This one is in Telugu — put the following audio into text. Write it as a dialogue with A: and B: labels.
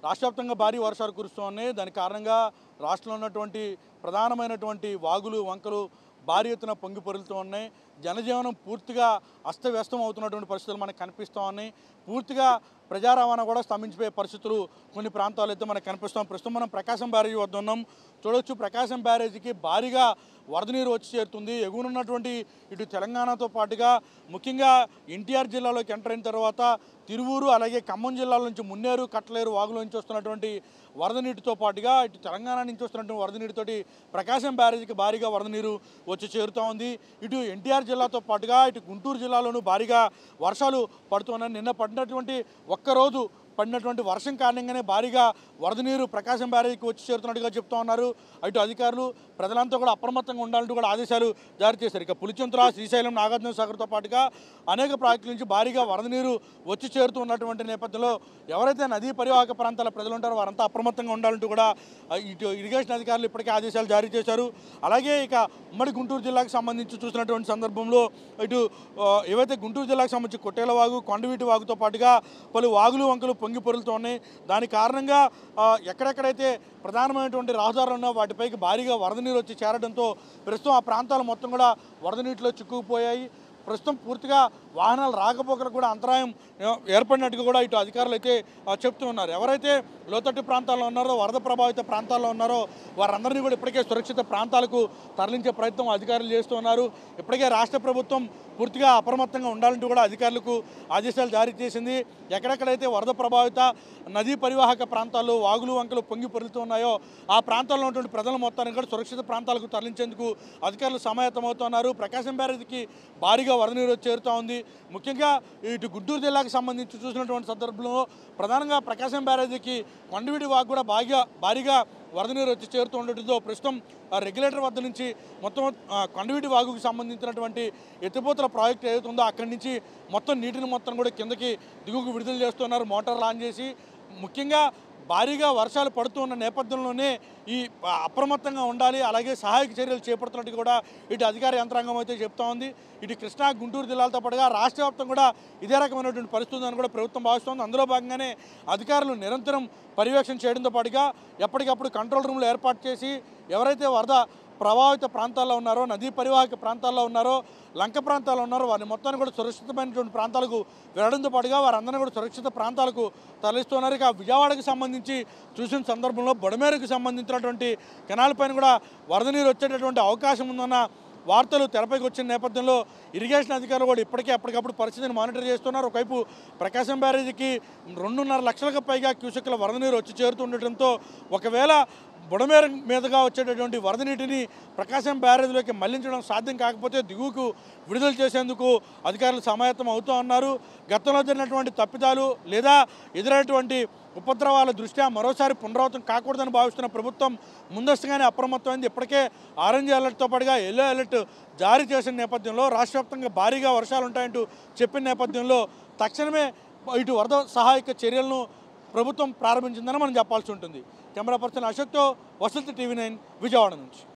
A: రాష్ట్రవ్యాప్తంగా భారీ వర్షాలు కురుస్తున్నాయి. దానికి కారణంగా రాష్ట్రంలో ఉన్నటువంటి ప్రధానమైనటువంటి వాగులు, వంకలు భారీ ఎత్తున పొంగి పొరులుతూ ఉన్నాయి. జనజీవనం పూర్తిగా అస్తవ్యస్తం అవుతున్నటువంటి పరిస్థితులు మనకు కనిపిస్తూ ఉన్నాయి. పూర్తిగా ప్రజా రవాణా కూడా స్తంభించిపోయే పరిస్థితులు కొన్ని ప్రాంతాల్లో అయితే మనకు కనిపిస్తాం. ప్రస్తుతం మనం ప్రకాశం బ్యారేజీ వద్ద ఉన్నాం. చూడొచ్చు, ప్రకాశం బ్యారేజీకి భారీగా వరద నీరు వచ్చి చేరుతుంది. ఎగువనున్నటువంటి ఇటు తెలంగాణతో పాటుగా ముఖ్యంగా ఎన్టీఆర్ జిల్లాలోకి ఎంటర్ అయిన తర్వాత తిరువూరు అలాగే ఖమ్మం జిల్లాల నుంచి మున్నేరు, కట్లేరు వాగుల నుంచి వస్తున్నటువంటి వరద నీటితో పాటుగా ఇటు తెలంగాణ నుంచి వస్తున్నటువంటి వరద నీటితోటి ప్రకాశం బ్యారేజీకి భారీగా వరద నీరు వచ్చి చేరుతూ ఉంది. ఇటు ఎన్టీఆర్ జిల్లాతో పాటుగా ఇటు గుంటూరు జిల్లాలోనూ భారీగా వర్షాలు పడుతున్నాయి. నిన్న పడినటువంటి ఒక్కరోజు పడినటువంటి వర్షం కారణంగానే భారీగా వరద నీరు ప్రకాశం బ్యారేజీకి వచ్చి చేరుతున్నట్టుగా చెప్తూ ఉన్నారు. అటు అధికారులు ప్రజలంతా కూడా అప్రమత్తంగా ఉండాలంటూ కూడా ఆదేశాలు జారీ చేశారు. ఇక పులిచింతల, శ్రీశైలం, నాగార్జున సాగర్తో పాటుగా అనేక ప్రాజెక్టుల నుంచి భారీగా వరద నీరు వచ్చి చేరుతూ ఉన్నటువంటి నేపథ్యంలో ఎవరైతే నదీ పరివాహక ప్రాంతాల ప్రజలు ఉంటారో వారంతా అప్రమత్తంగా ఉండాలంటూ కూడా ఇటు ఇరిగేషన్ అధికారులు ఇప్పటికే ఆదేశాలు జారీ చేశారు. అలాగే ఇక ఉమ్మడి గుంటూరు జిల్లాకు సంబంధించి చూసినటువంటి సందర్భంలో ఇటు ఏవైతే గుంటూరు జిల్లాకు సంబంధించి కొట్టేల వాగు, కొండవీటి వాగుతో పాటుగా పలు వాగులు, వంకలు పొంగి పొరులుతూ ఉన్నాయి. దాని కారణంగా ఎక్కడెక్కడైతే ప్రధానమైనటువంటి రహదారులు ఉన్నాయో వాటిపైకి భారీగా వరద నీరు వచ్చి చేరడంతో ప్రస్తుతం ఆ ప్రాంతాలు మొత్తం కూడా వరద నీటిలో చిక్కుకుపోయాయి. ప్రస్తుతం పూర్తిగా వాహనాలు రాకపోకలకు కూడా అంతరాయం ఏర్పడినట్టుగా కూడా ఇటు అధికారులు అయితే చెప్తూ ఉన్నారు. ఎవరైతే లోతట్టు ప్రాంతాల్లో ఉన్నారో, వరద ప్రభావిత ప్రాంతాల్లో ఉన్నారో వారందరినీ కూడా ఇప్పటికే సురక్షిత ప్రాంతాలకు తరలించే ప్రయత్నం అధికారులు చేస్తూ ఉన్నారు. ఇప్పటికే రాష్ట్ర ప్రభుత్వం పూర్తిగా అప్రమత్తంగా ఉండాలంటూ కూడా అధికారులకు ఆదేశాలు జారీ చేసింది. ఎక్కడెక్కడైతే వరద ప్రభావిత నదీ పరివాహక ప్రాంతాల్లో వాగులు, వంకలు పొంగి పొరులుతూ ఉన్నాయో ఆ ప్రాంతాల్లో ఉన్నటువంటి ప్రజల మొత్తాన్ని కూడా సురక్షిత ప్రాంతాలకు తరలించేందుకు అధికారులు సమాయత్తమవుతున్నారు. ప్రకాశం బ్యారేజీకి భారీగా వరద నీరు చేరుతూ ఉంది. ముఖ్యంగా ఇటు గుంటూరు జిల్లాకు సంబంధించి చూసినటువంటి సందర్భంలో ప్రధానంగా ప్రకాశం బ్యారేజీకి కొండవీటి వాగు కూడా భారీగా వరద నీరు వచ్చి చేరుతూ ఉండటంతో ప్రస్తుతం రెగ్యులేటర్ వద్ద నుంచి మొత్తం కొండవీటి వాగుకు సంబంధించినటువంటి ఎత్తిపోతల ప్రాజెక్ట్ ఏదైతే ఉందో అక్కడి నుంచి మొత్తం నీటిని మొత్తం కూడా కిందకి దిగువకు విడుదల చేస్తున్నారు మోటార్లు ఆన్ చేసి. ముఖ్యంగా భారీగా వర్షాలు పడుతున్న నేపథ్యంలోనే ఈ అప్రమత్తంగా ఉండాలి, అలాగే సహాయక చర్యలు చేపడుతున్నట్టు కూడా ఇటు అధికార యంత్రాంగం అయితే చెప్తా ఉంది. ఇటు కృష్ణా, గుంటూరు జిల్లాలతో పాటుగా రాష్ట్ర వ్యాప్తంగా కూడా ఇదే రకమైనటువంటి పరిస్థితి ఉందని కూడా ప్రభుత్వం భావిస్తోంది. అందులో భాగంగానే అధికారులు నిరంతరం పర్యవేక్షణ చేయడంతో పాటుగా ఎప్పటికప్పుడు కంట్రోల్ రూమ్లు ఏర్పాటు చేసి ఎవరైతే వరద ప్రభావిత ప్రాంతాల్లో ఉన్నారో, నదీ పరివాహక ప్రాంతాల్లో ఉన్నారో, లంక ప్రాంతాల్లో ఉన్నారో వారిని మొత్తాన్ని కూడా సురక్షితమైనటువంటి ప్రాంతాలకు వెళ్ళడంతో పాటుగా వారందరినీ కూడా సురక్షిత ప్రాంతాలకు తరలిస్తున్నారు. ఇక విజయవాడకు సంబంధించి చూసిన సందర్భంలో బొడమేరుకు సంబంధించినటువంటి కెనాల్ పైన కూడా వరద నీరు వచ్చేటటువంటి అవకాశం ఉందన్న వార్తలు తెరపైకి వచ్చిన నేపథ్యంలో ఇరిగేషన్ అధికారులు కూడా ఇప్పటికే అప్పటికప్పుడు పరిస్థితిని మానిటర్ చేస్తున్నారు. ఒకవైపు ప్రకాశం బ్యారేజీకి 2.5 లక్షలకు పైగా క్యూసెక్ల వరద నీరు వచ్చి చేరుతుండటంతో ఒకవేళ బుడమేరు మీదుగా వచ్చేటటువంటి వరద నీటిని ప్రకాశం బ్యారేజ్లోకి మళ్లించడం సాధ్యం కాకపోతే దిగువకు విడుదల చేసేందుకు అధికారులు సమాయత్తం అవుతూ ఉన్నారు. గతంలో జరిగినటువంటి తప్పిదాలు లేదా ఎదురైనటువంటి ఉపద్రవాల దృష్ట్యా మరోసారి పునరావృతం కాకూడదని భావిస్తున్న ప్రభుత్వం ముందస్తుగానే అప్రమత్తమైంది. ఇప్పటికే ఆరెంజ్ అలర్ట్తో పాటుగా ఎల్లో అలర్ట్ జారీ చేసిన నేపథ్యంలో రాష్ట్ర వ్యాప్తంగా భారీగా వర్షాలు ఉంటాయంటూ చెప్పిన నేపథ్యంలో తక్షణమే ఇటు వరద సహాయక చర్యలను ప్రభుత్వం ప్రారంభించిందని మనం చెప్పాల్సి ఉంటుంది. కెమెరా పర్సన్ అశోక్తో వసంత్, టీవీ 9 విజయవాడ నుంచి.